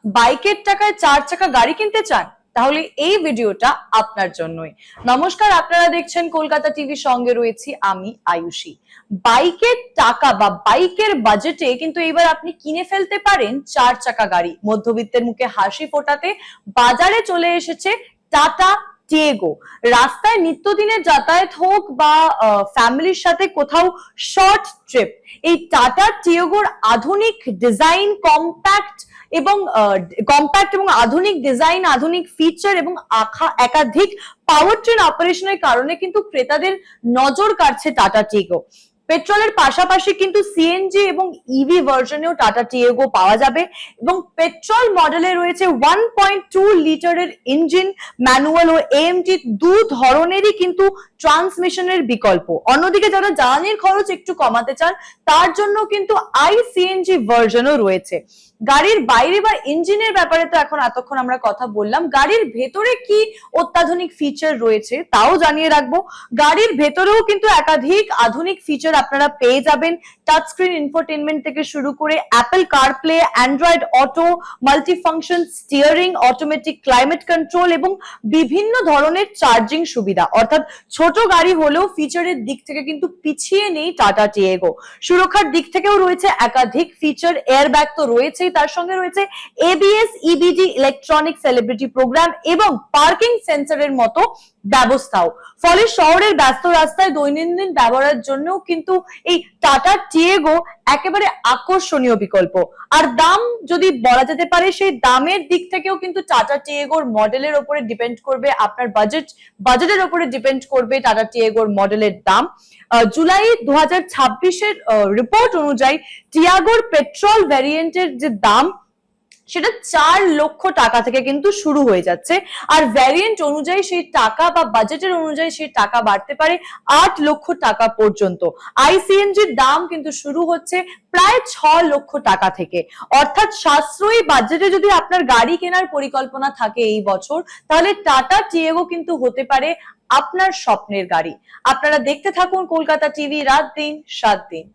বাইকের টাকায় 4 চাকা গাড়ি কিনতে চান? তাহলে এই ভিডিওটা আপনার জন্যই। নমস্কার, আপনারা দেখছেন কলকাতা টিভি, সঙ্গে রয়েছি আমি আয়ুষী। বাইকের টাকা বা বাইকের বাজেটে কিন্তু এবার আপনি কিনে ফেলতে পারেন 4 চাকা গাড়ি। মধ্যবিত্তের মুখে হাসি ফোটাতে বাজারে চলে এসেছে টাটা টিয়েগো। রাস্তায় নিত্যদিনের যাতায়াত হোক বা ফ্যামিলির সাথে কোথাও শর্ট ট্রিপ, এই টাটা টিয়েগোর আধুনিক ডিজাইন, কম্প্যাক্ট এবং আধুনিক ডিজাইন, আধুনিক ফিচার এবং একাধিক পাওয়ার ট্রেন অপারেশনের কারণে কিন্তু ক্রেতাদের নজর কাড়ছে টাটা টিয়েগো। পেট্রোলের পাশাপাশি কিন্তু সিএনজি এবং ইভি ভার্সনেও টাটা টিয়েগো পাওয়া যাবে এবং পেট্রোল মডেলে রয়েছে 1.2 লিটারের ইঞ্জিন, ম্যানুয়াল ও এএমটি দু ধরনেরই কিন্তু ট্রান্সমিশনের বিকল্প। অন্যদিকে যারা জ্বালানির খরচ একটু কমাতে চান তার জন্য কিন্তু আইসিএনজি ভার্সনও রয়েছে। গাড়ির বাইরে বা ইঞ্জিনের ব্যাপারে তো এতক্ষণ আমরা কথা বললাম, গাড়ির ভেতরে কি অত্যাধুনিক ফিচার রয়েছে তাও জানিয়ে রাখবো। গাড়ির ভেতরেও কিন্তু একাধিক আধুনিক ফিচার আপনারা পেয়ে যাবেন। টাচ স্ক্রিন ইনফোটেনমেন্ট থেকে শুরু করে Apple CarPlay, Android auto, multifunction steering, automatic climate control এবং বিভিন্ন ধরনের চার্জিং সুবিধা। অর্থাৎ ছোট গাড়ি হলেও ফিচারের দিক থেকে কিন্তু পিছিয়ে নেই টাটা টিয়েগো। সুরক্ষার দিক থেকেও রয়েছে একাধিক ফিচার, এয়ারব্যাগ তো রয়েছেই, তার সঙ্গে রয়েছে ABS, EBD, electronic celebrity program এবং পার্কিং সেন্সরের মতো ব্যবস্থাও। ফলে শহরের ব্যস্ত রাস্তায় দৈনন্দিন ব্যবহারের জন্য কিন্তু এই টাটা টিয়েগো একেবারে আকর্ষণীয় বিকল্প। আর দাম যদি বলা যেতে পারে, সেই দামের দিক থেকেও কিন্তু টাটা টিয়েগোর মডেলের উপরে ডিপেন্ড করবে, আপনার বাজেটের উপরে ডিপেন্ড করবে টাটা টিয়েগোর মডেলের দাম। জুলাই 2026-এর রিপোর্ট অনুযায়ী টিয়াগোর পেট্রোল ভ্যারিয়েন্টের যে দাম সেটা 4 লক্ষ টাকা থেকে কিন্তু শুরু হয়ে যাচ্ছে। আর ভ্যারিয়েন্ট অনুযায়ী সেই টাকা বা বাজেটের অনুযায়ী সেই টাকা বাড়তে পারে 8 লক্ষ টাকা পর্যন্ত। আইসিএনজির দাম কিন্তু শুরু হচ্ছে প্রায় 6 লক্ষ টাকা থেকে। অর্থাৎ সাশ্রয়ী বাজেটে যদি আপনার গাড়ি কেনার পরিকল্পনা থাকে এই বছর, তাহলে টাটা টিয়েগো কিন্তু হতে পারে আপনার স্বপ্নের গাড়ি। আপনারা দেখতে থাকুন কলকাতা টিভি, রাত দিন 7 দিন।